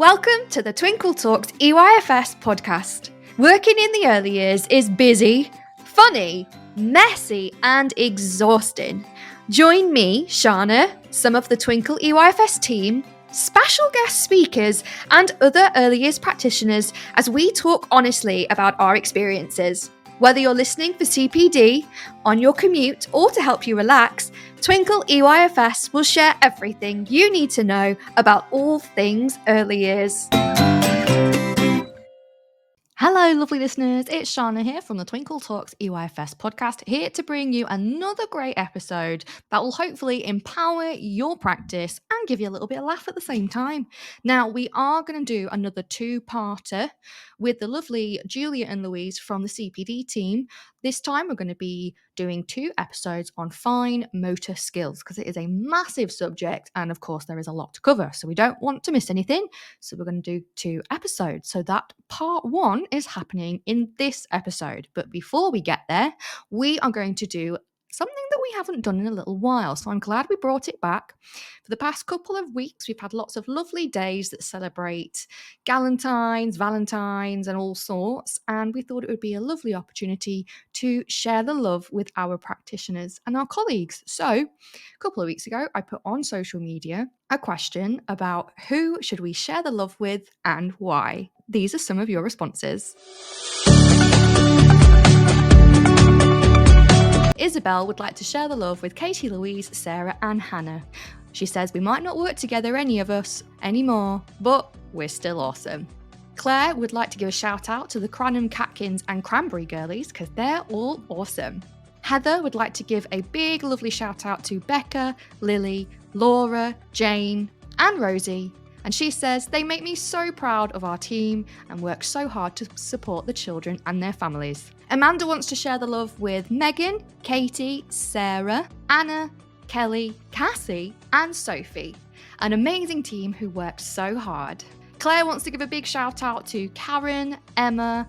Welcome to the Twinkle Talks EYFS podcast. Working in the early years is busy, funny, messy, and exhausting. Join me, Shana, some of the Twinkle EYFS team, special guest speakers, and other early years practitioners as we talk honestly about our experiences. Whether you're listening for CPD, on your commute, or to help you relax, Twinkle EYFS will share everything you need to know about all things early years. Hello, lovely listeners. It's Shana here from the Twinkle Talks EYFS podcast, here to bring you another great episode that will hopefully empower your practice and give you a little bit of laugh at the same time. Now, we are going to do another two-parter with the lovely Julia and Louise from the CPD team. This time, we're going to be doing 2 episodes on fine motor skills because it is a massive subject and, of course, there is a lot to cover. So we don't want to miss anything. So we're going to do 2 episodes. So that part 1 is happening in this episode. But before we get there, we are going to do something that we haven't done in a little while. So I'm glad we brought it back. For the past couple of weeks, we've had lots of lovely days that celebrate Galentine's, Valentine's, and all sorts. And we thought it would be a lovely opportunity to share the love with our practitioners and our colleagues. So a couple of weeks ago, I put on social media a question about who should we share the love with and why. These are some of your responses. Isabel would like to share the love with Katie, Louise, Sarah, and Hannah. She says we might not work together, any of us, anymore, but we're still awesome. Claire would like to give a shout out to the Cranham, Catkins, and Cranberry girlies because they're all awesome. Heather would like to give a big, lovely shout out to Becca, Lily, Laura, Jane, and Rosie. And she says they make me so proud of our team and work so hard to support the children and their families. Amanda wants to share the love with Megan, Katie, Sarah, Anna, Kelly, Cassie, and Sophie. An amazing team who worked so hard. Claire wants to give a big shout out to Karen, Emma,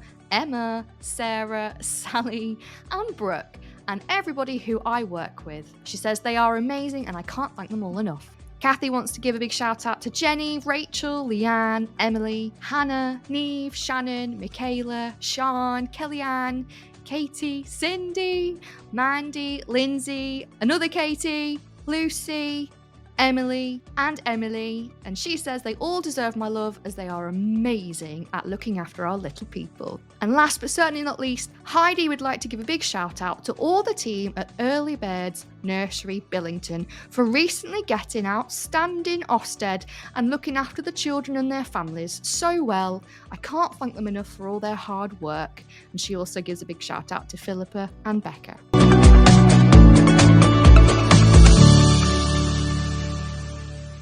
Sarah, Sally, and Brooke, and everybody who I work with. She says they are amazing and I can't thank them all enough. Kathy wants to give a big shout out to Jenny, Rachel, Leanne, Emily, Hannah, Neve, Shannon, Michaela, Sean, Kellyanne, Katie, Cindy, Mandy, Lindsay, another Katie, Lucy, Emily, and she says they all deserve my love as they are amazing at looking after our little people. And last but certainly not least, Heidi would like to give a big shout out to all the team at Early Birds Nursery Billington for recently getting outstanding Ofsted and looking after the children and their families so well. I can't thank them enough for all their hard work. And she also gives a big shout out to Philippa and Becca.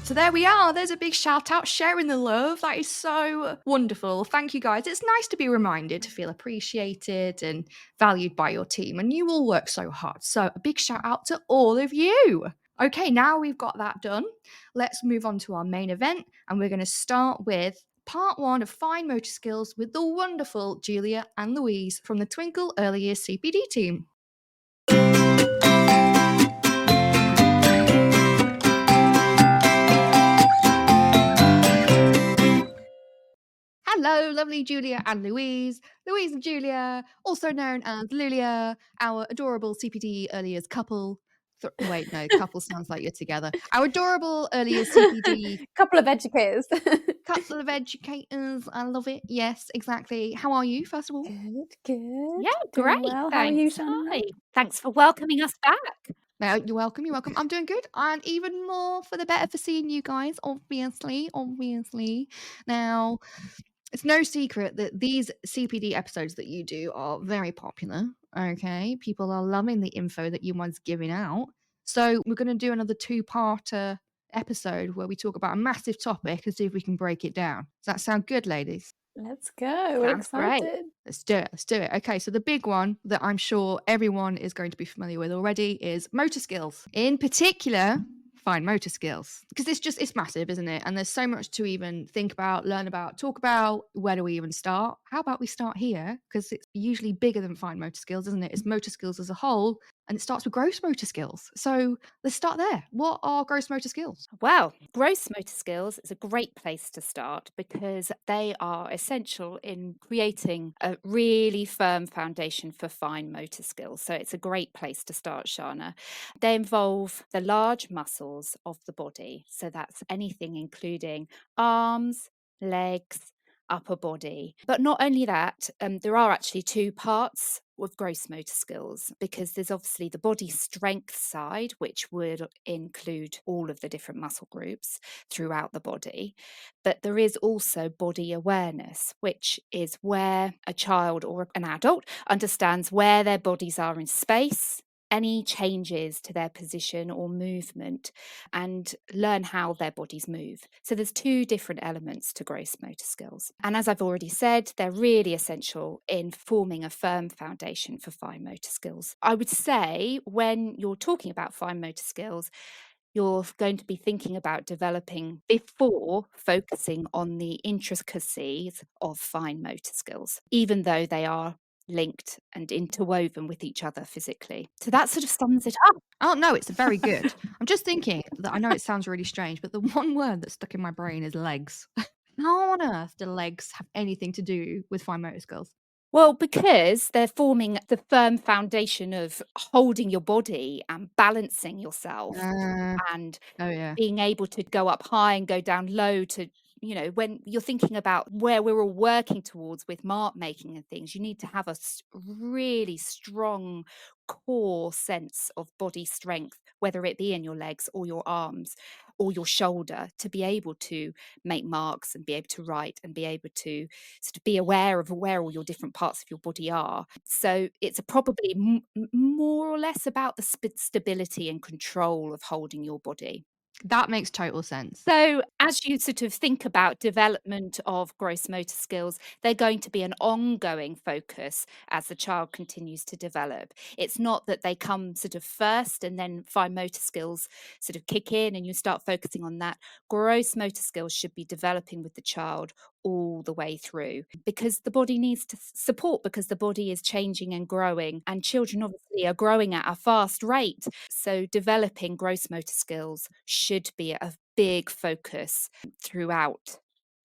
So there we are. There's a big shout out, sharing the love. That is so wonderful. Thank you guys. It's nice to be reminded to feel appreciated and valued by your team. And you all work so hard. So a big shout out to all of you. Okay, now we've got that done. Let's move on to our main event. And we're going to start with part 1 of Fine Motor Skills with the wonderful Julia and Louise from the Twinkle Early Years CPD team. Hello, lovely Julia and Louise. Louise and Julia, also known as Lulia, our adorable CPD early years couple. Wait, no, couple sounds like you're together. Our adorable early years CPD. Couple of educators. Couple of educators. I love it. Yes, exactly. How are you, first of all? Good. Yeah, Doing great. well. How are you, Thanks. Shana? Hi. Thanks for welcoming us back. No, you're welcome. You're welcome. I'm doing good. And even more for the better for seeing you guys, obviously. Now, it's no secret that these CPD episodes that you do are very popular. Okay. People are loving the info that you one's giving out. So we're going to do another 2-parter episode where we talk about a massive topic and see if we can break it down. Does that sound good, ladies? Let's go. We're Sounds great. excited. Let's do it. Okay, so the big one that I'm sure everyone is going to be familiar with already is motor skills. In particular, fine motor skills. Because it's massive, isn't it? And there's so much to even think about, learn about, talk about. Where do we even start? How about we start here? Because it's usually bigger than fine motor skills, isn't it? It's motor skills as a whole. and it starts with gross motor skills. So let's start there. What are gross motor skills? Well, gross motor skills is a great place to start because they are essential in creating a really firm foundation for fine motor skills. So it's a great place to start, Shana. They involve the large muscles of the body. So that's anything including arms, legs, upper body. But not only that, there are actually two parts with gross motor skills because there's obviously the body strength side, which would include all of the different muscle groups throughout the body. But there is also body awareness, which is where a child or an adult understands where their bodies are in space, any changes to their position or movement, and learn how their bodies move. So there's two different elements to gross motor skills. And as I've already said, they're really essential in forming a firm foundation for fine motor skills. I would say when you're talking about fine motor skills, you're going to be thinking about developing before focusing on the intricacies of fine motor skills, even though they are linked and interwoven with each other physically. So that sort of sums it up. Oh, no, it's very good. I'm just thinking that I know it sounds really strange, but the one word that's stuck in my brain is legs. How on earth do legs have anything to do with fine motor skills? Well, because they're forming the firm foundation of holding your body and balancing yourself and Oh, yeah. being able to go up high and go down low to, when you're thinking about where we're all working towards with mark making and things, you need to have a really strong core sense of body strength, whether it be in your legs or your arms or your shoulder, to be able to make marks and be able to write and be able to sort of be aware of where all your different parts of your body are. So it's probably more or less about the stability and control of holding your body. That makes total sense. So, as you sort of think about development of gross motor skills, they're going to be an ongoing focus as the child continues to develop. It's not that they come sort of first and then fine motor skills sort of kick in and you start focusing on that. Gross motor skills should be developing with the child all the way through because the body needs to support, because the body is changing and growing, and children obviously are growing at a fast rate. So developing gross motor skills should be a big focus throughout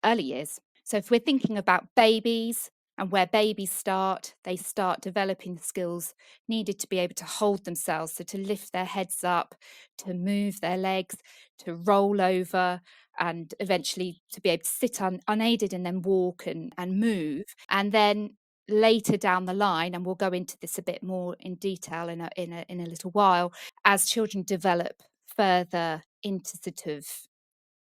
early years. So if we're thinking about babies and where babies start, they start developing the skills needed to be able to hold themselves, so to lift their heads up, to move their legs, to roll over, and eventually to be able to sit unaided and then walk and move. And then later down the line, and we'll go into this a bit more in detail in a little while, as children develop further into sort of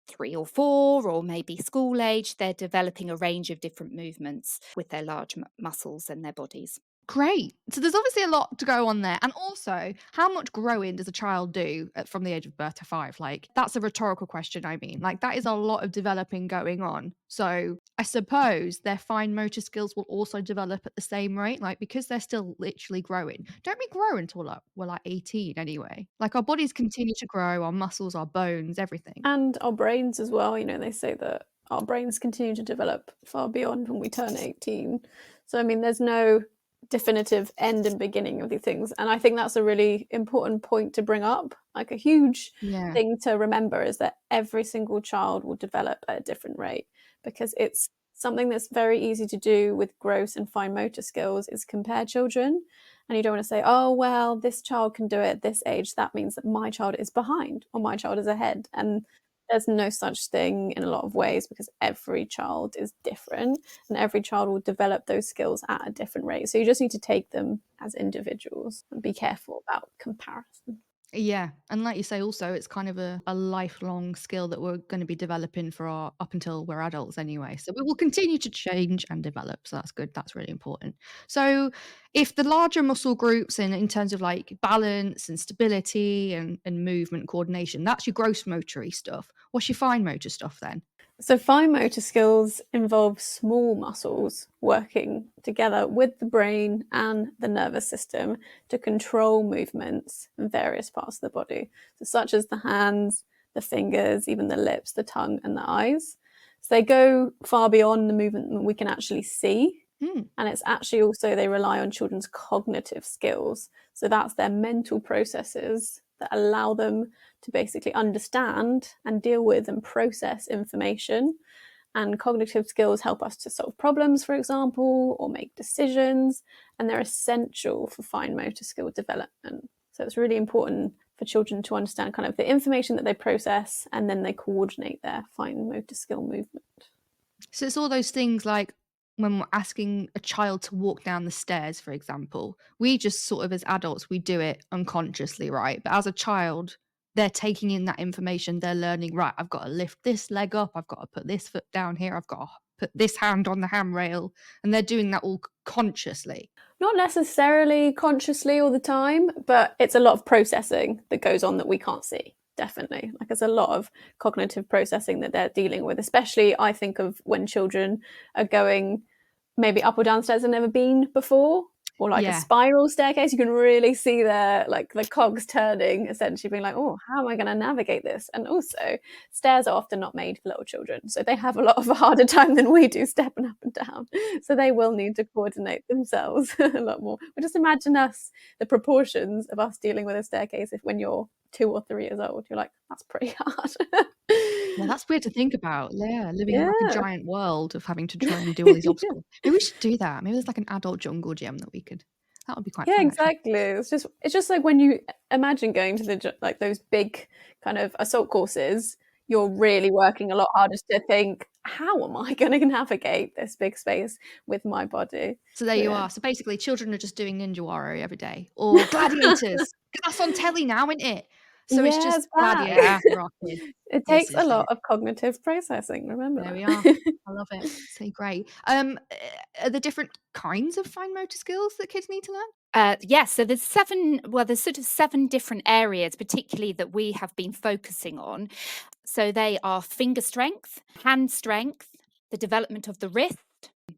3 or 4 or maybe school age, they're developing a range of different movements with their large muscles and their bodies. Great. So there's obviously a lot to go on there. And also, how much growing does a child do from the age of birth to 5? Like, that's a rhetorical question, I mean. Like, that is a lot of developing going on. So I suppose their fine motor skills will also develop at the same rate, like, because they're still literally growing. Don't we grow until we're like 18 anyway? Like, our bodies continue to grow, our muscles, our bones, everything. And our brains as well. They say that our brains continue to develop far beyond when we turn 18. So, I mean, there's no definitive end and beginning of these things. And I think that's a really important point to bring up. Like, a huge thing to remember is that every single child will develop at a different rate, because it's something that's very easy to do with gross and fine motor skills is compare children. And you don't want to say, oh, well, this child can do it at this age. That means that my child is behind or my child is ahead. And there's no such thing in a lot of ways, because every child is different and every child will develop those skills at a different rate. So you just need to take them as individuals and be careful about comparison. Yeah. And like you say, also, it's kind of a lifelong skill that we're going to be developing for up until we're adults anyway. So we will continue to change and develop. So that's good. That's really important. So if the larger muscle groups in terms of like balance and stability and movement coordination, that's your gross motory stuff. What's your fine motor stuff then? So fine motor skills involve small muscles working together with the brain and the nervous system to control movements in various parts of the body, so such as the hands, the fingers, even the lips, the tongue, and the eyes. So they go far beyond the movement that we can actually see. And it's actually also, they rely on children's cognitive skills. So that's their mental processes that allow them to basically understand and deal with and process information. And cognitive skills help us to solve problems, for example, or make decisions. And they're essential for fine motor skill development. So it's really important for children to understand kind of the information that they process, and then they coordinate their fine motor skill movement. So it's all those things like when we're asking a child to walk down the stairs, for example, we just sort of as adults, we do it unconsciously, right? But as a child, they're taking in that information, they're learning, right, I've got to lift this leg up, I've got to put this foot down here, I've got to put this hand on the handrail, and they're doing that all consciously. Not necessarily consciously all the time, but it's a lot of processing that goes on that we can't see. Definitely. Like, there's a lot of cognitive processing that they're dealing with, especially I think of when children are going maybe up or downstairs they've never been before, or like a spiral staircase. You can really see their, like, the cogs turning, essentially being like, oh, how am I going to navigate this? And also, stairs are often not made for little children, so they have a lot of a harder time than we do stepping up and down. So they will need to coordinate themselves a lot more. But just imagine us, the proportions of us dealing with a staircase if when you're 2 or 3 years old, you're like, that's pretty hard. Yeah, that's weird to think about. Yeah, living in like a Yeah. giant world of having to try and do all these obstacles. Maybe we should do that. Maybe there's like an adult jungle gym that we could. That would be quite Yeah, fun. Actually. exactly. It's just like when you imagine going to the like those big kind of assault courses, you're really working a lot harder to think, how am I going to navigate this big space with my body? So there you are. So basically, children are just doing Ninja Warrior every day, or Gladiators. 'Cause that's on telly now, isn't it? So it's just it's back. Gladiator after our kid. It takes a lot of cognitive processing. Remember There that. we are. I love it. So great. Are there different kinds of fine motor skills that kids need to learn? Yes, so there's sort of 7 different areas, particularly that we have been focusing on. So they are finger strength, hand strength, the development of the wrist.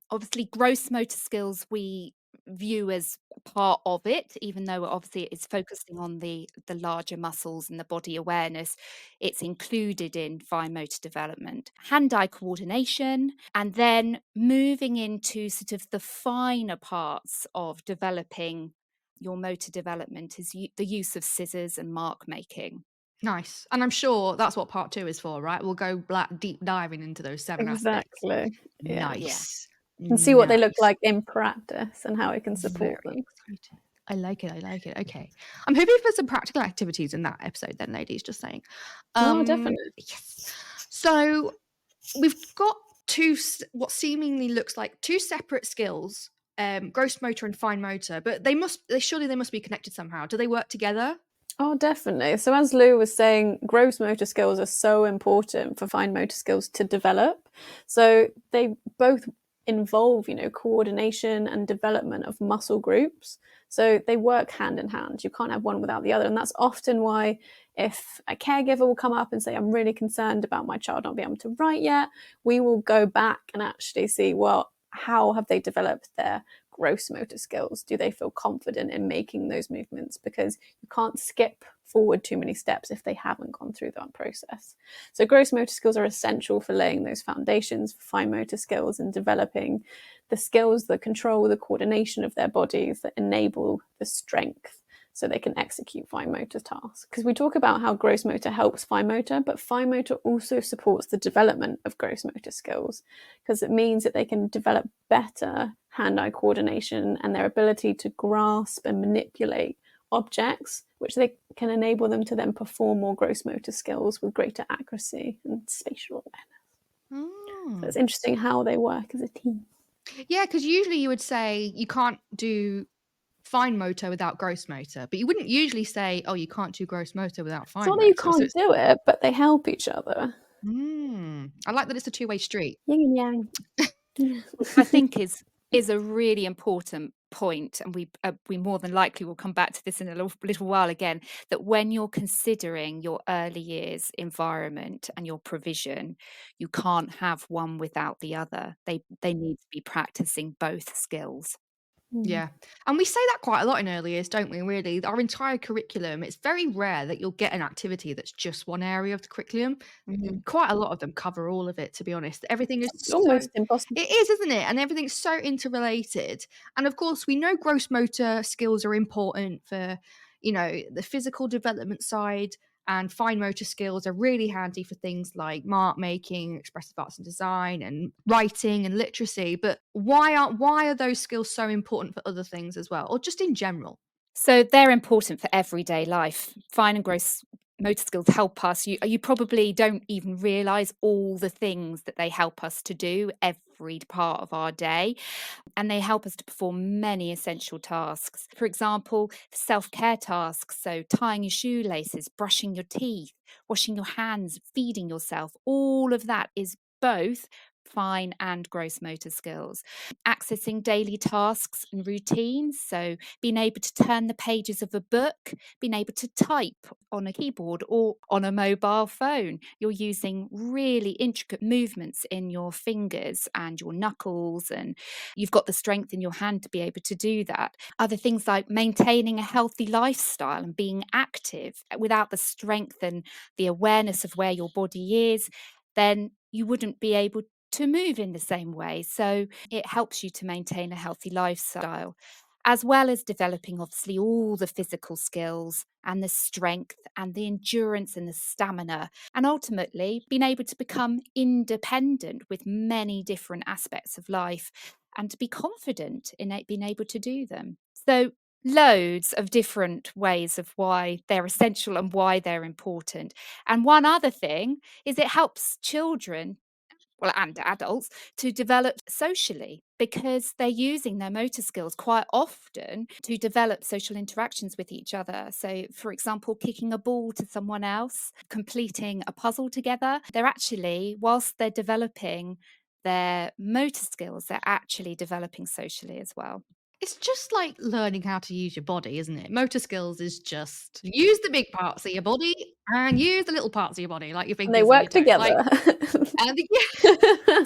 Obviously, gross motor skills we view as part of it, even though obviously it's focusing on the larger muscles and the body awareness. It's included in fine motor development, hand-eye coordination, and then moving into sort of the finer parts of developing your motor development is the use of scissors and mark making. Nice. And I'm sure that's what part 2 is for, right? We'll go deep diving into those 7 aspects. Exactly. Yeah. Nice. And see what they look like in practice and how it can support Very them. exciting. I like it. Okay. I'm hoping for some practical activities in that episode then, ladies, just saying. Oh, definitely. Yes. So we've got what seemingly looks like 2 separate skills, gross motor and fine motor, but they must be connected somehow. Do they work together? Oh, definitely. So as Lou was saying, gross motor skills are so important for fine motor skills to develop. So they both involve, coordination and development of muscle groups. So they work hand in hand. You can't have one without the other. And that's often why if a caregiver will come up and say, I'm really concerned about my child not being able to write yet, we will go back and actually see, well, how have they developed their gross motor skills? Do they feel confident in making those movements? Because you can't skip forward too many steps if they haven't gone through that process. So gross motor skills are essential for laying those foundations for fine motor skills and developing the skills that control the coordination of their bodies that enable the strength so they can execute fine motor tasks. Because we talk about how gross motor helps fine motor, but fine motor also supports the development of gross motor skills because it means that they can develop better hand-eye coordination and their ability to grasp and manipulate objects, which they can enable them to then perform more gross motor skills with greater accuracy and spatial awareness. So it's interesting how they work as a team. Yeah, because usually you would say you can't do fine motor without gross motor, but you wouldn't usually say, oh, you can't do gross motor without fine It's not motor. that you can't do it, but they help each other. I like that it's a two-way street. Yin and yang. Which I think is a really important point, and we more than likely will come back to this in a little while again, that when you're considering your early years environment and your provision, you can't have one without the other. They need to be practicing both skills. Mm. Yeah. And we say that quite a lot in early years, don't we? Really, our entire curriculum, it's very rare that you'll get an activity that's just one area of the curriculum. Mhm. Quite a lot of them cover all of it, to be honest. Everything is It's so, almost impossible. it is, isn't it? And everything's so interrelated. And of course, we know gross motor skills are important for, the physical development side, and fine motor skills are really handy for things like mark making, expressive arts and design, and writing and literacy. But why are those skills so important for other things as well, or just in general? So they're important for everyday life. Fine and gross motor skills help us. You probably don't even realize all the things that they help us to do every part of our day, and they help us to perform many essential tasks. For example, self-care tasks, so tying your shoelaces, brushing your teeth, washing your hands, feeding yourself, all of that is both fine and gross motor skills. Accessing daily tasks and routines, so being able to turn the pages of a book, being able to type on a keyboard or on a mobile phone. You're using really intricate movements in your fingers and your knuckles, and you've got the strength in your hand to be able to do that. Other things like maintaining a healthy lifestyle and being active. Without the strength and the awareness of where your body is, then you wouldn't be able to move in the same way. So it helps you to maintain a healthy lifestyle, as well as developing, obviously, all the physical skills and the strength and the endurance and the stamina, and ultimately being able to become independent with many different aspects of life and to be confident in being able to do them. So, loads of different ways of why they're essential and why they're important. And one other thing is it helps children, well, and adults, to develop socially, because they're using their motor skills quite often to develop social interactions with each other. So, for example, kicking a ball to someone else, completing a puzzle together. They're actually, whilst they're developing their motor skills, they're actually developing socially as well. It's just like learning how to use your body, isn't it? Motor skills is just use the big parts of your body and use the little parts of your body, like your And they fingers and your work toes. together. And yeah.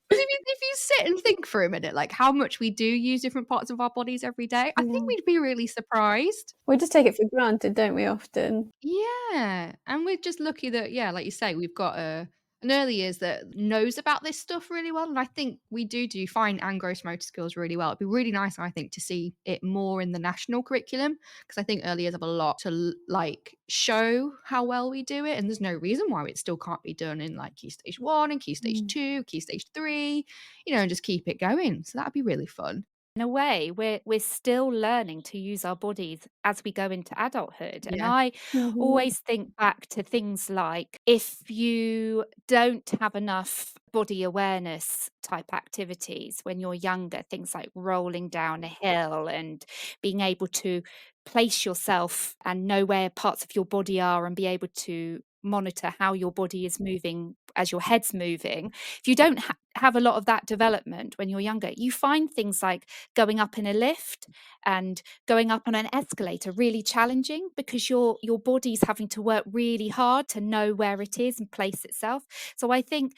But if you sit and think for a minute, like how much we do use different parts of our bodies every day, I think Yeah. we'd be really surprised. We just take it for granted, don't we, often? Yeah, and we're just lucky that, yeah, like you say, we've got an early years that knows about this stuff really well, and I think we do fine and gross motor skills really well. It'd be really nice, I think, to see it more in the national curriculum, because I think early years have a lot to like show how well we do it, and there's no reason why it still can't be done in like Key Stage 1 and Key Stage Mm. 2, Key Stage 3, and just keep it going. So that'd be really fun. In a way, we're still learning to use our bodies as we go into adulthood. And Yeah. I Mhm. always think back to things like, if you don't have enough body awareness type activities when you're younger, things like rolling down a hill and being able to place yourself and know where parts of your body are and be able to monitor how your body is moving as your head's moving. If you don't have a lot of that development when you're younger, you find things like going up in a lift and going up on an escalator really challenging, because your body's having to work really hard to know where it is and place itself. So I think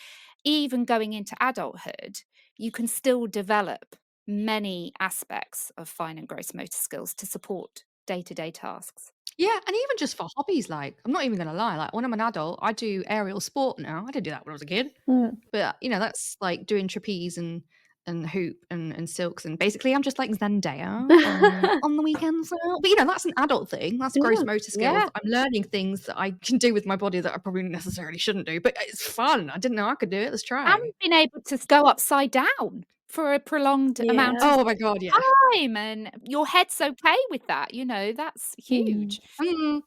even going into adulthood, you can still develop many aspects of fine and gross motor skills to support day-to-day tasks. Yeah, and even just for hobbies, like I'm not even gonna lie, like when I'm an adult, I do aerial sport now. I didn't do that when I was a kid. Mm. But, that's like doing trapeze and hoop and silks, and basically I'm just like Zendaya on the weekends now. But, that's an adult thing. That's gross Yeah. motor skills. Yeah. I'm learning things that I can do with my body that I probably necessarily shouldn't do, but it's fun. I didn't know I could do it. Let's And try. being able to go upside down for a prolonged amount Yeah. of Oh my god, yeah. time, and your head's okay with that, that's Mm. huge. Mm,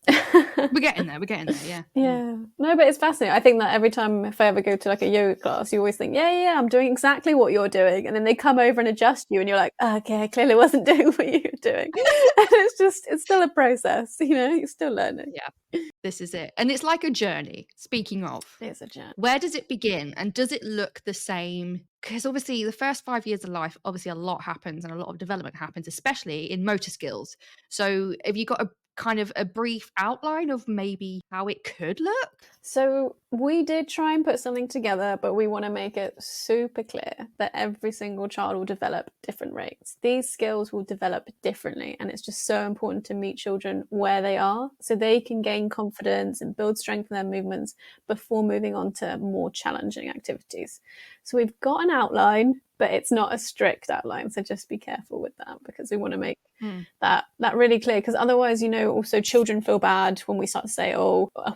we're getting there, yeah. Yeah. No, but it's fascinating. I think that every time if I ever go to like a yoga class, you always think, yeah, yeah, I'm doing exactly what you're doing. And then they come over and adjust you and you're like, "Oh, okay, I clearly wasn't doing what you were doing." And it's still a process, you're still learning. Yeah, this is it. And it's like a journey, speaking of. It's a journey. Where does it begin, and does it look the same? Because obviously the first 5 years of life, obviously a lot happens and a lot of development happens, especially in motor skills. So have you got a kind of a brief outline of maybe how it could look? So we did try and put something together, but we want to make it super clear that every single child will develop different rates. These skills will develop differently, and it's just so important to meet children where they are so they can gain confidence and build strength in their movements before moving on to more challenging activities. So we've got an outline, but it's not a strict outline. So just be careful with that, because we want to make that really clear, because otherwise, also children feel bad when we start to say,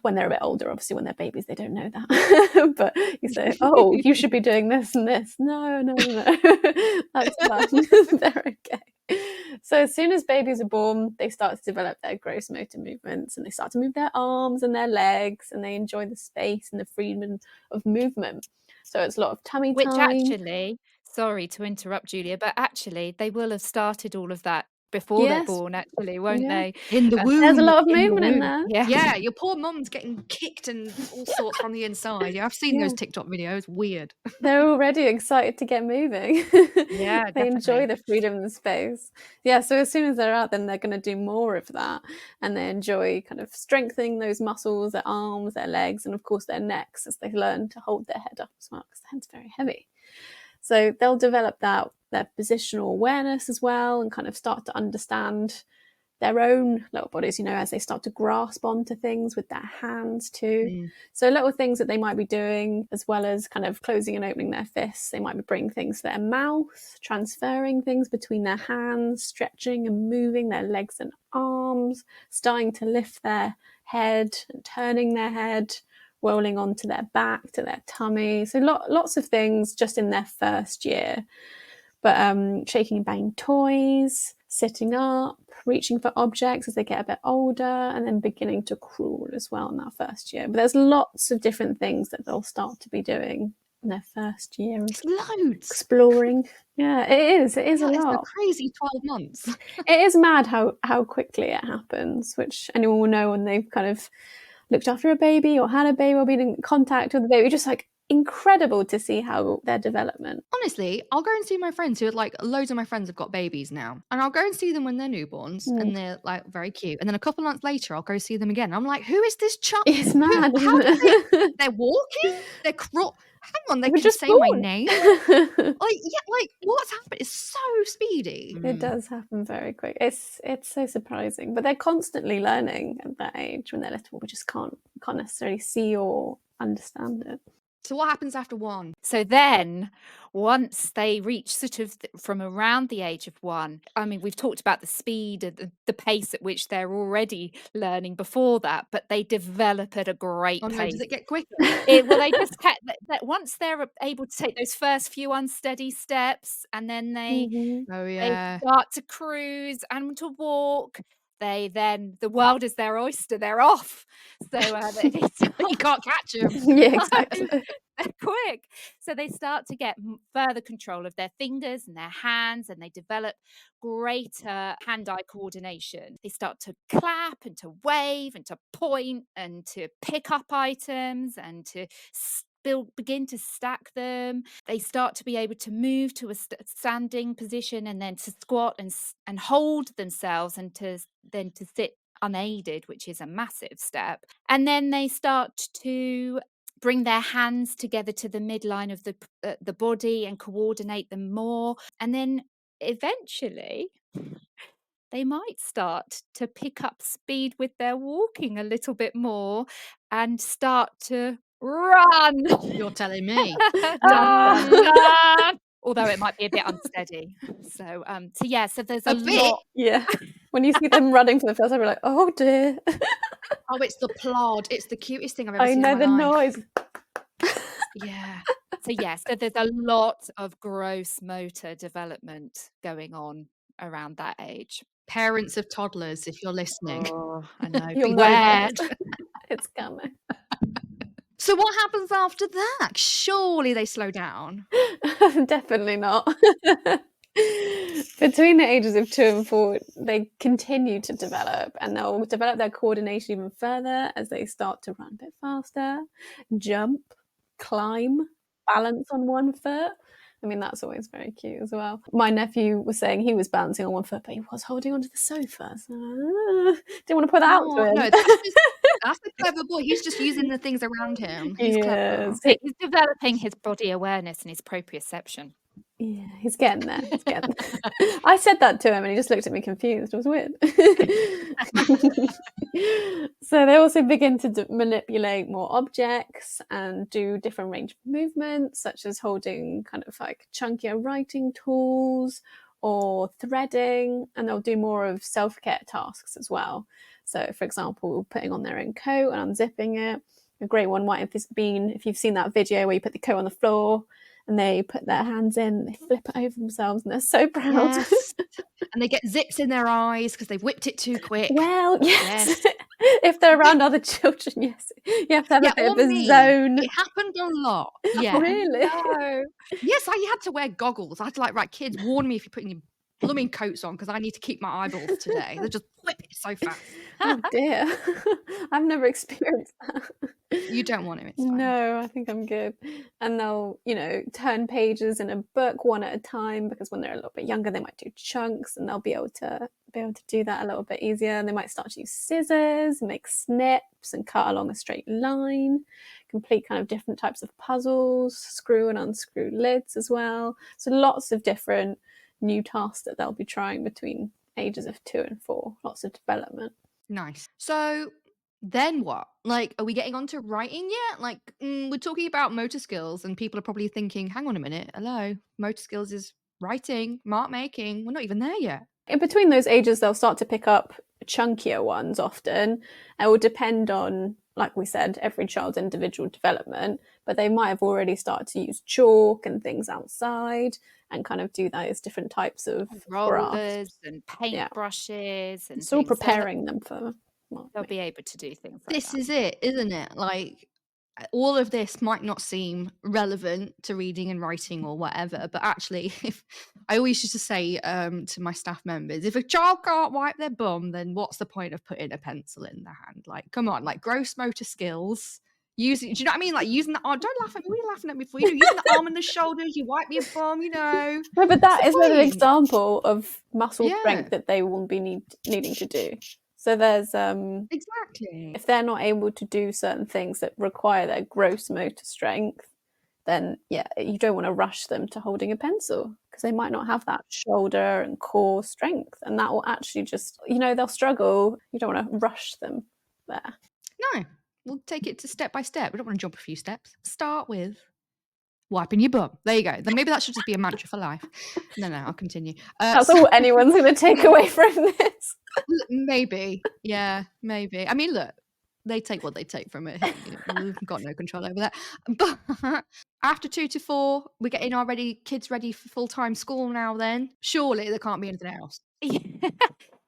when they're a bit older, obviously when they're babies, they don't know that. But you say, you should be doing this and this. No. That's fine. They're okay. So as soon as babies are born, they start to develop their gross motor movements, and they start to move their arms and their legs, and they enjoy the space and the freedom of movement. So it's a lot of tummy Which time. actually, sorry to interrupt, Julia, but actually they will have started all of that before they're Yes. born, actually, won't Yeah. they? In the womb. There's a lot of in the movement in womb. there. Yeah. Yeah, your poor mum's getting kicked and all sorts from the inside. Yeah, I've seen those TikTok videos. Weird. They're already excited to get moving. Yeah, They enjoy definitely. the freedom and the space. Yeah, so as soon as they're out, then they're going to do more of that, and they enjoy kind of strengthening those muscles, their arms, their legs, and of course their necks, as they learn to hold their head up as well, because the head's very heavy. So they'll develop their positional awareness as well, and kind of start to understand their own little bodies, as they start to grasp onto things with their hands too. So little things that they might be doing, as well as kind of closing and opening their fists. They might be bringing things to their mouth, transferring things between their hands, stretching and moving their legs and arms, starting to lift their head and turning their head, rolling onto their back, to their tummy. So lots of things just in their first year. But shaking and banging toys, sitting up, reaching for objects as they get a bit older, and then beginning to crawl as well in that first year. But there's lots of different things that they'll start to be doing in their first year of It's loads. exploring. Yeah, it is. It is a It's a lot. crazy 12 months. It is mad how quickly it happens, which anyone will know when they've kind of looked after a baby or had a baby or been in contact with a baby. Just like incredible to see how their development. Honestly, I'll go and see my friends who are loads of my friends have got babies now. And I'll go and see them when they're newborns and they're very cute. And then a couple months later, I'll go see them again. I'm like, who is this child? It's mad. How do they? They're walking? They're hang on, they We're can just say my born. name? What's happened? It's so speedy. It does happen very quick. It's so surprising. But they're constantly learning at that age when they're little. We just can't necessarily see or understand it. So what happens after 1? So then, once they reach sort of from around the age of 1, I mean, we've talked about the speed and the pace at which they're already learning before that, but they develop at a great Oh no, pace. does it get quicker? Well, they just once they're able to take those first few unsteady steps, and then they Oh they yeah. start to cruise and to walk. The world is their oyster. They're off. So You can't catch them. Yeah, exactly. they're quick. So they start to get further control of their fingers and their hands, and they develop greater hand-eye coordination. They start to clap and to wave and to point and to pick up items and to begin to stack them. They start to be able to move to a standing position, and then to squat and hold themselves, and to sit unaided, which is a massive step. And then they start to bring their hands together to the midline of the body and coordinate them more. And then eventually they might start to pick up speed with their walking a little bit more and start to run. You're telling me. Dun, dun, dun. Although it might be a bit unsteady. So there's a bit? lot. Yeah. When you see them running for the first time, you're like, oh dear. Oh, it's the plod. It's the cutest thing I've ever I seen know in the my life. noise. Yeah. So there's a lot of gross motor development going on around that age. Parents of toddlers, if you're listening. Oh, I know. You'll know Beware. that. It's coming. So what happens after that? Surely they slow down. Definitely not. Between the ages of 2 and 4, they continue to develop, and they'll develop their coordination even further as they start to run a bit faster, jump, climb, balance on one foot. I mean, that's always very cute as well. My nephew was saying he was balancing on one foot, but he was holding onto the sofa. So didn't want to put that out to Oh, him. no, that's a clever boy. He's just using the things around him. He's clever. Yes. He's developing his body awareness and his proprioception. Yeah, he's getting there. He's getting there. I said that to him and he just looked at me confused. It was weird. So they also begin to manipulate more objects and do different range of movements, such as holding kind of like chunkier writing tools or threading, and they'll do more of self-care tasks as well. So, for example, putting on their own coat and unzipping it. A great one might have been if you've seen that video where you put the coat on the floor and they put their hands in, they flip it over themselves, and they're so proud. Yes. And they get zips in their eyes because they've whipped it too quick. Well, yes. If they're around other children, yes. You have to have a bit of or a me. zone. It happened a lot. Yeah. Really? No. Yes, I had to wear goggles. I had to right, kids, warn me if you're putting your blooming coats on because I need to keep my eyeballs today. They just whip it so fast. Oh dear. I've never experienced that. You don't want it, it's fine. No, I think I'm good. And they'll, turn pages in a book one at a time, because when they're a little bit younger, they might do chunks, and they'll be able to do that a little bit easier. And they might start to use scissors, make snips, and cut along a straight line, complete kind of different types of puzzles, screw and unscrew lids as well. So lots of different new tasks that they'll be trying between ages of 2 and 4. Lots of development. Nice. So then what? Are we getting on to writing yet? We're talking about motor skills, and people are probably thinking, hang on a minute, hello, motor skills is writing, mark making. We're not even there yet. In between those ages, they'll start to pick up chunkier ones often. It will depend on, like we said, every child's individual development, but they might have already started to use chalk and things outside and kind of do those different types of Rollers crafts. and paintbrushes and Still things. So preparing them for they'll be able to do things like This that. is it, isn't it? All of this might not seem relevant to reading and writing or whatever, but actually, I always used to say to my staff members, if a child can't wipe their bum, then what's the point of putting a pencil in their hand? Come on, gross motor skills. Using, do you know what I mean? Using the arm. Don't laugh at me. What are you laughing at me for? Using the arm and the shoulders. You wipe your bum. No, but that is an example of muscle Yeah. strength that they will be needing to do. So there's Exactly. if they're not able to do certain things that require their gross motor strength, then you don't want to rush them to holding a pencil, because they might not have that shoulder and core strength, and that will actually just, they'll struggle. You don't want to rush them there. No, we'll take it to step by step. We don't want to jump a few steps. Start with wiping your bum. There you go. Then maybe that should just be a mantra for life. No, I'll continue. That's all anyone's going to take away from this. Maybe. Yeah, maybe. I mean, look, they take what they take from it. We've got no control over that. But after 2 to 4, we're getting our kids ready for full-time school now then. Surely there can't be anything else.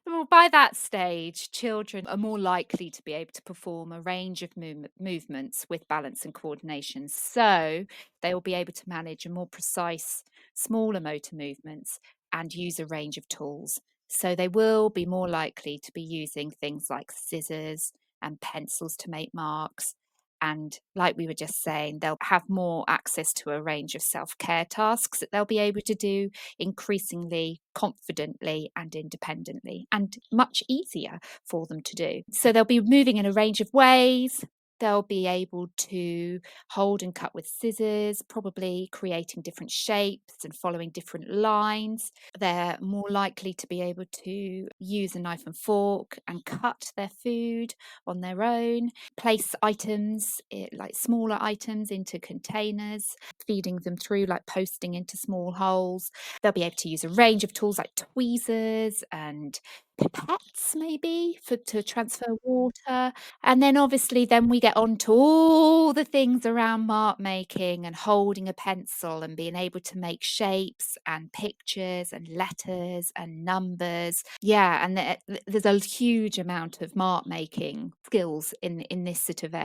Well, by that stage, children are more likely to be able to perform a range of movements with balance and coordination. So they will be able to manage a more precise, smaller motor movements and use a range of tools. So they will be more likely to be using things like scissors and pencils to make marks. And like we were just saying, they'll have more access to a range of self-care tasks that they'll be able to do increasingly confidently and independently, and much easier for them to do. So they'll be moving in a range of ways. They'll be able to hold and cut with scissors, probably creating different shapes and following different lines. They're more likely to be able to use a knife and fork and cut their food on their own, place items, like smaller items, into containers, feeding them through, like posting into small holes. They'll be able to use a range of tools like tweezers and pipettes, maybe, to transfer water. And then obviously then we get on to all the things around mark making and holding a pencil and being able to make shapes and pictures and letters and numbers. Yeah, and there's a huge amount of mark making skills in this sort of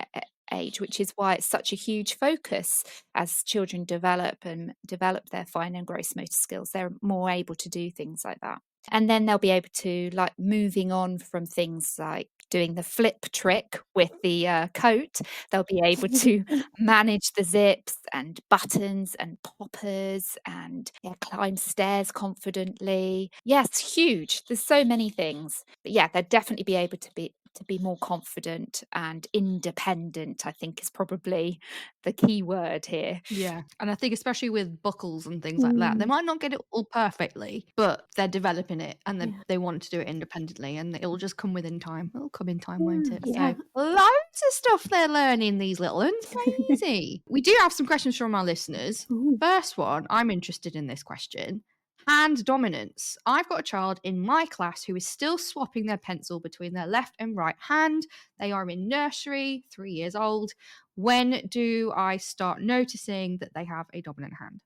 age, which is why it's such a huge focus as children develop their fine and gross motor skills. They're more able to do things like that. And then they'll be able to, like, moving on from things like doing the flip trick with the coat, they'll be able to manage the zips and buttons and poppers and, yeah, climb stairs confidently. Yes, huge. There's so many things. But yeah, they'll definitely be able to be more confident and independent, I think is probably the key word here. Yeah. And I think especially with buckles and things like that, they might not get it all perfectly, but they're developing it and Yeah. they want to do it independently, and it'll just come within time. It'll come in time, won't it? Yeah. So loads of stuff they're learning, these little ones. Crazy. We do have some questions from our listeners. Ooh. First one, I'm interested in this question. Hand dominance. I've got a child in my class who is still swapping their pencil between their left and right hand. They are in nursery, 3 years old. When do I start noticing that they have a dominant hand?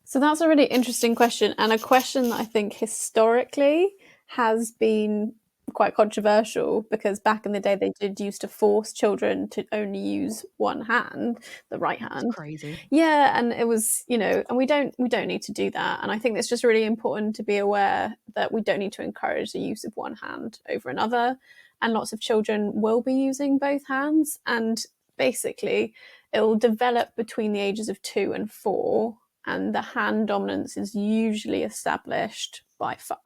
So that's a really interesting question, and a question that I think historically has been quite controversial, because back in the day they did used to force children to only use one hand, the right It's hand. crazy. Yeah, and it was, and we don't need to do that. And I think it's just really important to be aware that we don't need to encourage the use of one hand over another. And lots of children will be using both hands, and basically it will develop between the ages of 2 and 4, and the hand dominance is usually established by 5.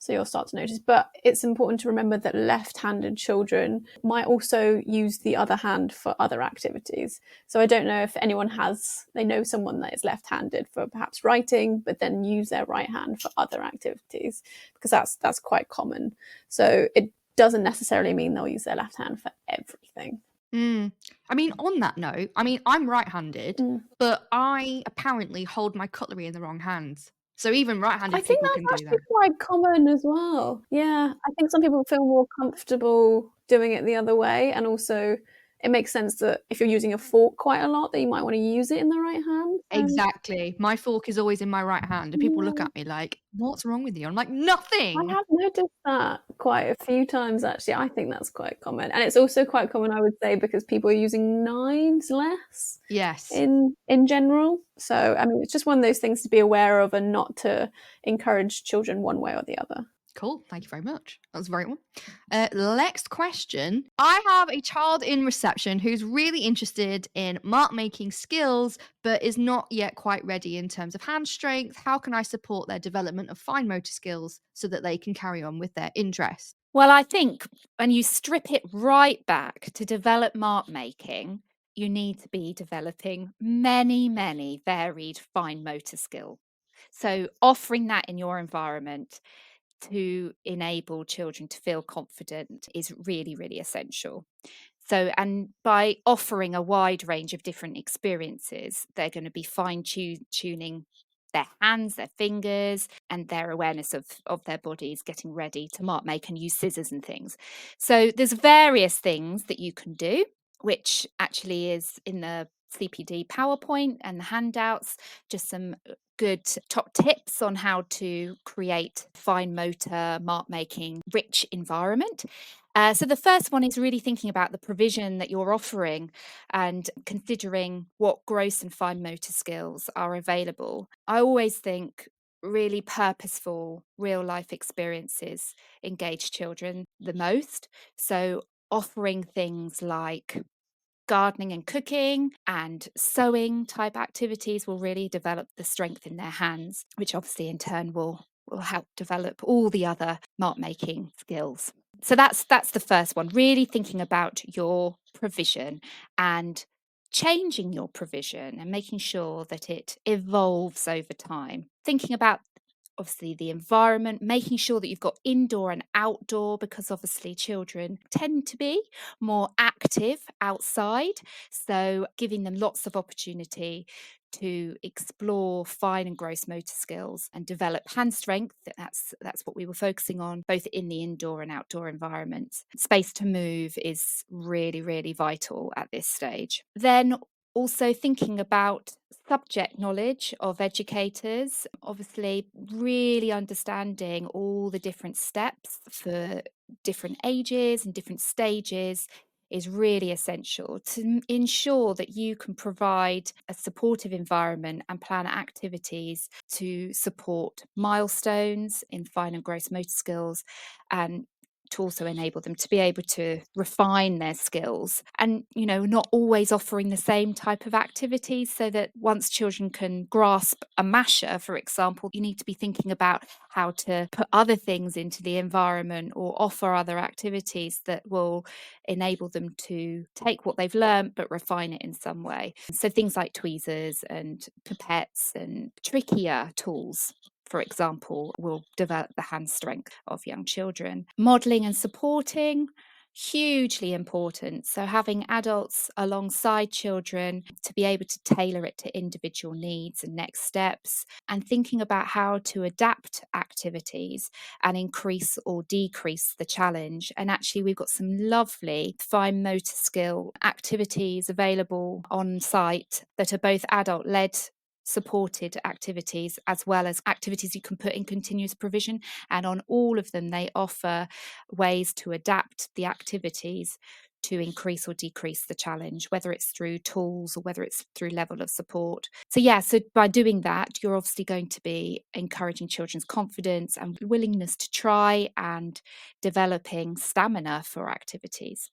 So you'll start to notice. But it's important to remember that left-handed children might also use the other hand for other activities. So I don't know if anyone they know someone that is left-handed for perhaps writing, but then use their right hand for other activities, because that's quite common. So it doesn't necessarily mean they'll use their left hand for everything. I mean, on that note, I'm right-handed, Mm. but I apparently hold my cutlery in the wrong hands. So even I right-handed think people that's can do actually that. quite common as well. Yeah, I think some people feel more comfortable doing it the other way, and also it makes sense that if you're using a fork quite a lot, that you might want to use it in the right hand. Exactly. My fork is always in my right hand, and people look Yeah. at me like, "What's wrong with you?" I'm like, I "Nothing." have noticed that quite a few times, actually. I think that's quite common, and it's also quite common, I would say, because people are using knives less Yes. in general. So, I mean, it's just one of those things to be aware of, and not to encourage children one way or the other. Cool. Thank you very much. That was a great one. Next question. I have a child in reception who's really interested in mark making skills, but is not yet quite ready in terms of hand strength. How can I support their development of fine motor skills so that they can carry on with their interest? Well, I think when you strip it right back to develop mark making, you need to be developing many, many varied fine motor skill. So offering that in your environment to enable children to feel confident is really, really essential. So, and by offering a wide range of different experiences, they're going to be tuning their hands, their fingers, and their awareness of their bodies, getting ready to mark make and use scissors and things. So there's various things that you can do, which actually is in the CPD PowerPoint and the handouts, just some good top tips on how to create fine motor mark making rich environment. So the first one is really thinking about the provision that you're offering and considering what gross and fine motor skills are available. I always think really purposeful real life experiences engage children the most. So offering things like gardening and cooking and sewing type activities will really develop the strength in their hands, which obviously in turn will help develop all the other mark making skills. So that's the first one, really thinking about your provision and changing your provision and making sure that it evolves over time. Thinking about obviously the environment, making sure that you've got indoor and outdoor, because obviously children tend to be more active outside. So giving them lots of opportunity to explore fine and gross motor skills and develop hand strength. That's what we were focusing on, both in the indoor and outdoor environments. Space to move is really, really vital at this stage. Then also thinking about subject knowledge of educators, obviously really understanding all the different steps for different ages and different stages is really essential to ensure that you can provide a supportive environment and plan activities to support milestones in fine and gross motor skills, and to also enable them to be able to refine their skills, and not always offering the same type of activities, so that once children can grasp a masher, for example, you need to be thinking about how to put other things into the environment or offer other activities that will enable them to take what they've learned but refine it in some way. So things like tweezers and pipettes and trickier tools, for example, will develop the hand strength of young children. Modelling and supporting, hugely important. So having adults alongside children to be able to tailor it to individual needs and next steps, and thinking about how to adapt activities and increase or decrease the challenge. And actually, we've got some lovely fine motor skill activities available on site that are both adult-led supported activities as well as activities you can put in continuous provision, and on all of them they offer ways to adapt the activities to increase or decrease the challenge, whether it's through tools or whether it's through level of support. So by doing that, you're obviously going to be encouraging children's confidence and willingness to try, and developing stamina for activities.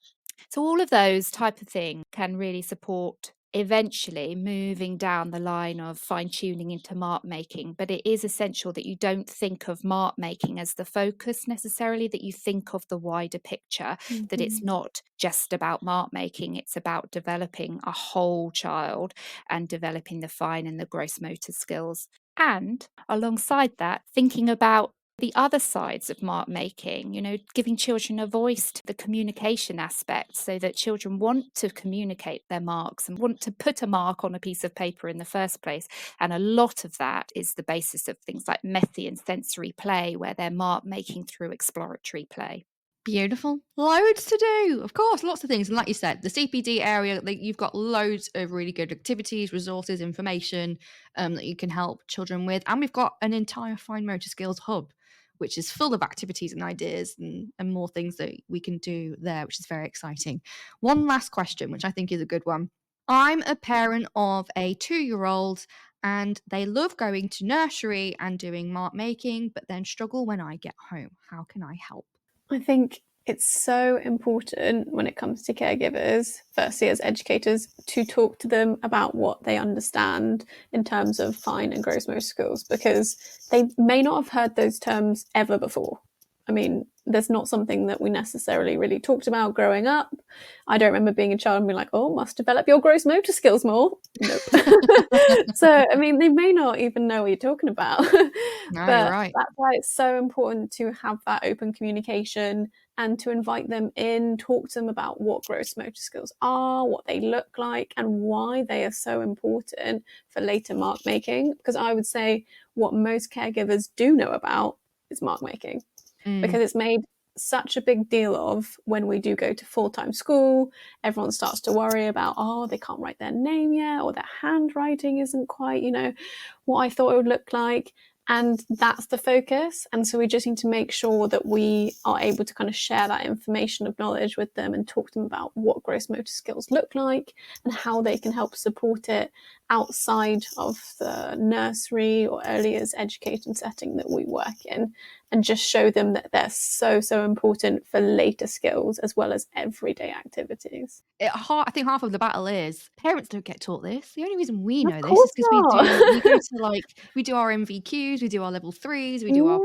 So all of those type of things can really support eventually moving down the line of fine-tuning into mark making. But it is essential that you don't think of mark making as the focus necessarily, that you think of the wider picture, that it's not just about mark making, it's about developing a whole child and developing the fine and the gross motor skills. And alongside that, thinking about the other sides of mark making, giving children a voice to the communication aspect, so that children want to communicate their marks and want to put a mark on a piece of paper in the first place. And a lot of that is the basis of things like Messian sensory play, where they're mark making through exploratory play. Beautiful. Loads to do. Of course, lots of things. And like you said, the CPD area, you've got loads of really good activities, resources, information that you can help children with. And we've got an entire fine motor skills hub, which is full of activities and ideas and more things that we can do there, which is very exciting. One last question, which I think is a good one. I'm a parent of a 2-year-old and they love going to nursery and doing mark making, but then struggle when I get home. How can I help? I think it's so important when it comes to caregivers, firstly as educators, to talk to them about what they understand in terms of fine and gross motor skills, because they may not have heard those terms ever before. I mean, there's not something that we necessarily really talked about growing up. I don't remember being a child and being like, oh, must develop your gross motor skills more. Nope. So, I mean, they may not even know what you're talking about. No, But you're right. that's why it's so important to have that open communication and to invite them in, talk to them about what gross motor skills are, what they look like, and why they are so important for later mark making. Because I would say what most caregivers do know about is mark making, because it's made such a big deal of when we do go to full-time school. Everyone starts to worry about, they can't write their name yet, or their handwriting isn't quite, what I thought it would look like. And that's the focus. And so we just need to make sure that we are able to kind of share that information of knowledge with them and talk to them about what gross motor skills look like and how they can help support it outside of the nursery or early years education setting that we work in, and just show them that they're so, so important for later skills as well as everyday activities. I think half of the battle is parents don't get taught this. The only reason we know Of this is course because we go not. to we do our MVQs, we do our level 3s, we do our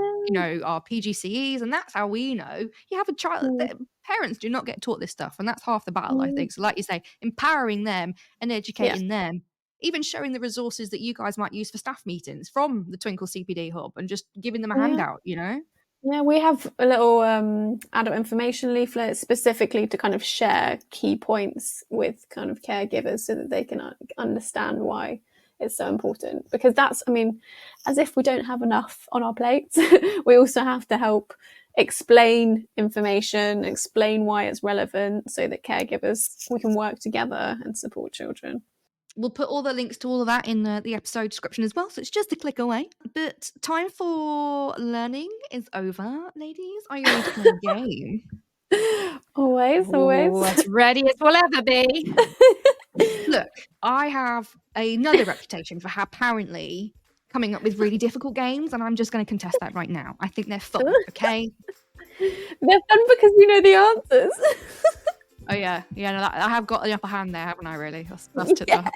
our PGCEs, and that's how we know. You have a child. Parents do not get taught this stuff, and that's half the battle, I think. So, like you say, empowering them and educating them, even showing the resources that you guys might use for staff meetings from the Twinkle CPD Hub, and just giving them a handout. Yeah, we have a little adult information leaflet specifically to kind of share key points with kind of caregivers so that they can understand why it's so important. Because that's, as if we don't have enough on our plates, we also have to help explain information, explain why it's relevant, so that caregivers, we can work together and support children. We'll put all the links to all of that in the episode description as well, so it's just a click away. But time for learning is over, ladies. Are you ready to play a game? Always. Ooh, as ready as we'll ever be. Look, I have another reputation for how apparently coming up with really difficult games, and I'm just going to contest that right now. I think they're fun, okay? They're fun because you know the answers. Oh yeah, no, I have got the upper hand there, haven't I? Really, that's Yeah.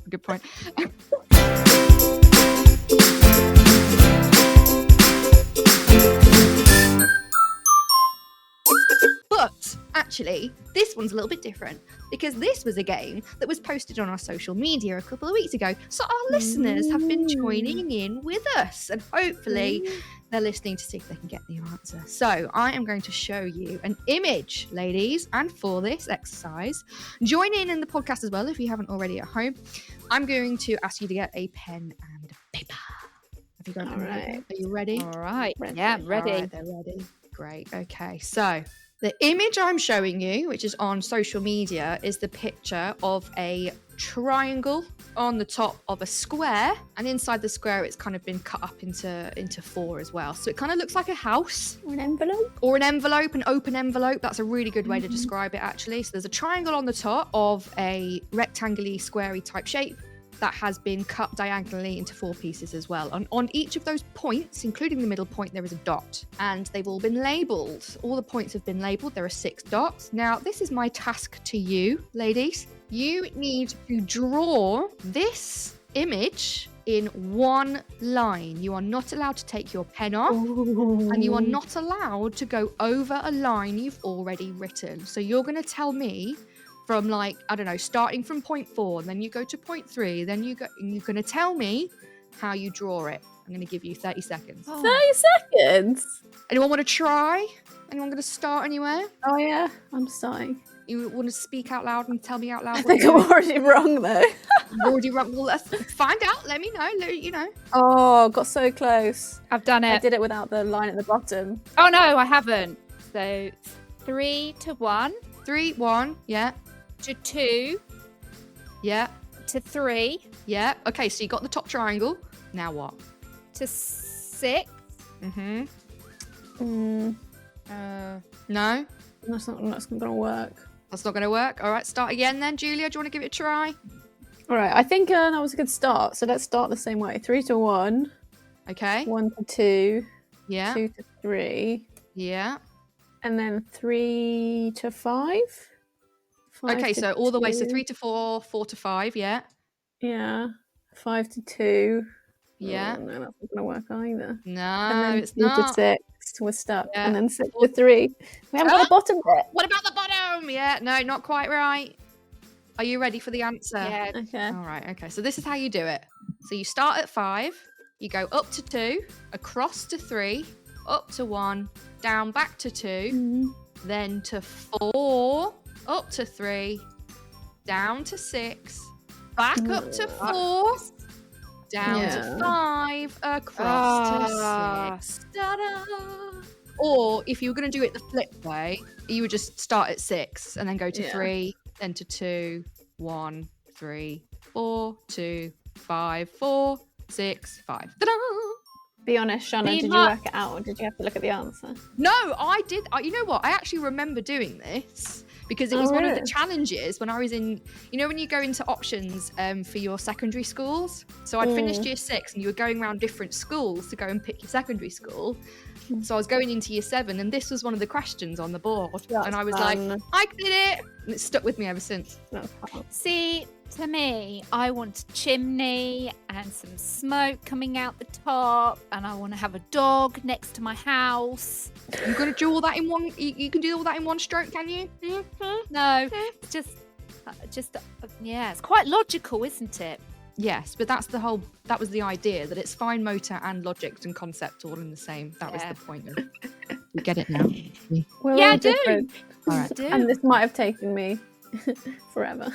a good point. But actually, this one's a little bit different because this was a game that was posted on our social media a couple of weeks ago. So our listeners have been joining in with us, and hopefully they're listening to see if they can get the answer. So I am going to show you an image, ladies, and for this exercise, join in the podcast as well if you haven't already at home. I'm going to ask you to get a pen and paper. Have you got a pen and paper? Are you ready? All right. Ready. Yeah, I'm ready. All right, they're ready. Great. Okay. So the image I'm showing you, which is on social media, is the picture of a triangle on the top of a square, and inside the square it's kind of been cut up into four as well. So it kind of looks like a house Or an envelope. or an envelope, an open envelope. That's a really good way to describe it, actually. So there's a triangle on the top of a rectangular, squarey type shape that has been cut diagonally into four pieces as well. And on each of those points, including the middle point, there is a dot, and they've all been labelled. All the points have been labelled. There are 6 dots. Now, this is my task to you, ladies. You need to draw this image in one line. You are not allowed to take your pen off, and you are not allowed to go over a line you've already written. So you're going to tell me from, like, I don't know, starting from point 4, then you go to point 3, then you're going to tell me how you draw it. I'm going to give you 30 seconds. 30 seconds. Anyone want to try? Anyone going to start anywhere? Oh yeah, I'm starting. You want to speak out loud and tell me out loud? I what think you're I'm doing? already wrong though. You've already wrong. Well, let's find out. Let me know. You know. Oh, got so close. I've done I it. did it without the line at the bottom. Oh no, I haven't. So 3 to 1 3, 1. Yeah. to 2 Yeah. to 3 Yeah. Okay. So you got the top triangle. Now what? to 6. Mm-hmm. Mm, No. that's not gonna work. That's not going to work. All right. Start again then, Julia. Do you want to give it a try? All right, I think that was a good start. So let's start the same way. 3 to 1, Okay. 1 to 2, Yeah. 2 to 3, Yeah. and then 3 to 5. 5 Okay. to So all the way. So 2. 3 to 4, 4 to 5. Yeah. Yeah. 5 to 2. Yeah. Oh, no, that's not gonna work either. No, And then it's 2 to not. 6. We're stuck. Yeah. And then 6 to 3. We haven't got a bottom bit. What about the bottom? Yeah. No, not quite right. Are you ready for the answer? Yeah. Okay. All right. Okay. So this is how you do it. So you start at 5, you go up to 2, across to 3, up to 1, down back to 2, then to 4, up to 3, down to 6, back up to 4, down to 5, across to 6. Ta-da! Or if you were going to do it the flip way, you would just start at 6 and then go to Yeah. 3, then to 2, 1, 3, 4, 2, 5, 4, 6, 5. Ta-da! Be honest, Shauna, Be did you not- work it out or did you have to look at the answer? No, I did. You know what? I actually remember doing this because it was one of the really? challenges when I was in, you know, when you go into options for your secondary schools. So I'd finished year 6 and you were going around different schools to go and pick your secondary school. So I was going into year 7 and this was one of the questions on the board. And I was like, I did it. And it's stuck with me ever since. That's fun. See, to me, I want a chimney and some smoke coming out the top, and I want to have a dog next to my house. You're going to do all that in one, you can do all that in one stroke, can you? No, just yeah, it's quite logical, isn't it? Yes, but that was the idea, that it's fine motor and logic and concept all in the same. That was Yeah. the point of it. You get it now? We're Yeah, all I do. different. All right. I do. And this might have taken me forever.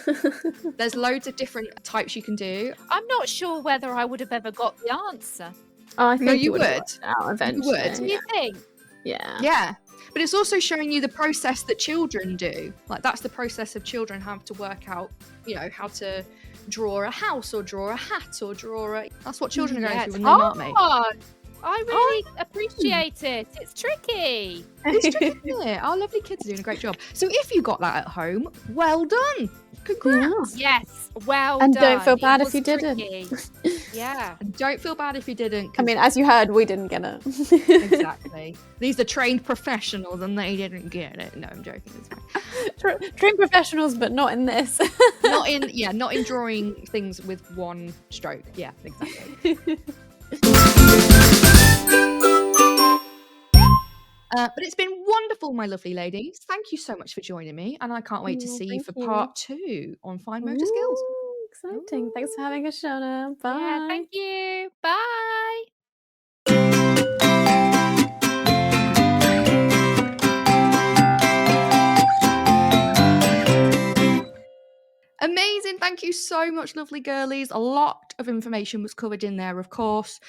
There's loads of different types you can do. I'm not sure whether I would have ever got the answer. I think No, you would have would. worked out eventually. would. Do you think? Yeah. Yeah. But it's also showing you the process that children do. Like, that's the process of children have to work out, you know, how to draw a house or draw a hat or draw a... That's what children are going Yeah, through it's when they're not, mate. hard. I really appreciate it. It's tricky. It's tricky, isn't it? Our lovely kids are doing a great job. So if you got that at home, well done. Congrats. Yes, well And done. don't feel bad It if you was didn't. tricky. Yeah. And don't feel bad if you didn't. I mean, as you heard, we didn't get it. Exactly. These are trained professionals and they didn't get it. No, I'm joking. It's fine. Trained professionals, but not in this. Not in drawing things with one stroke. Yeah, exactly. But it's been wonderful, my lovely ladies. Thank you so much for joining me, and I can't wait to see you for part 2 on fine motor skills. Ooh, exciting. Thanks for having us, Shona. Bye. Yeah, thank you. Bye. Amazing. Thank you so much, lovely girlies. A lot of information was covered in there, of course.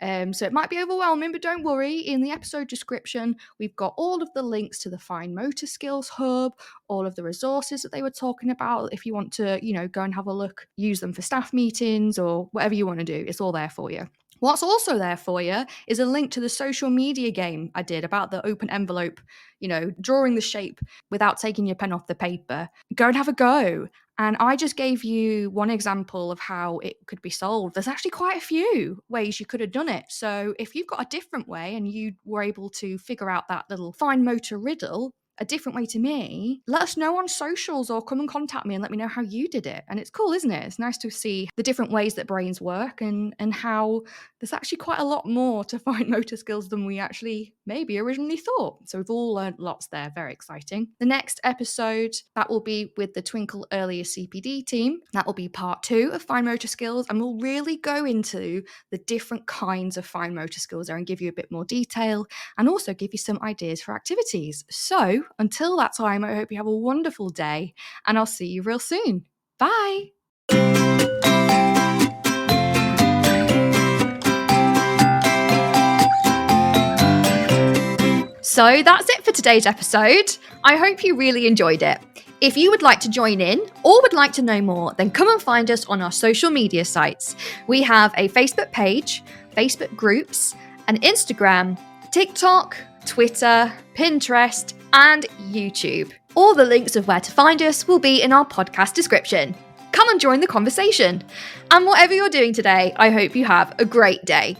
So it might be overwhelming, but don't worry. In the episode description, we've got all of the links to the Fine Motor Skills Hub, all of the resources that they were talking about. If you want to, go and have a look, use them for staff meetings or whatever you want to do, it's all there for you. What's also there for you is a link to the social media game I did about the open envelope, drawing the shape without taking your pen off the paper. Go and have a go. And I just gave you one example of how it could be solved. There's actually quite a few ways you could have done it. So if you've got a different way and you were able to figure out that little fine motor riddle a different way to me, let us know on socials or come and contact me and let me know how you did it. And it's cool, isn't it? It's nice to see the different ways that brains work and how there's actually quite a lot more to fine motor skills than we actually maybe originally thought. So we've all learned lots there. Very exciting. The next episode, that will be with the Twinkle Earlier CPD team. That will be part 2 of fine motor skills, and we'll really go into the different kinds of fine motor skills there and give you a bit more detail and also give you some ideas for activities. So until that time, I hope you have a wonderful day, and I'll see you real soon. Bye. So that's it for today's episode. I hope you really enjoyed it. If you would like to join in or would like to know more, then come and find us on our social media sites. We have a Facebook page, Facebook groups, an Instagram, TikTok, Twitter, Pinterest, and YouTube. All the links of where to find us will be in our podcast description. Come and join the conversation. And whatever you're doing today, I hope you have a great day.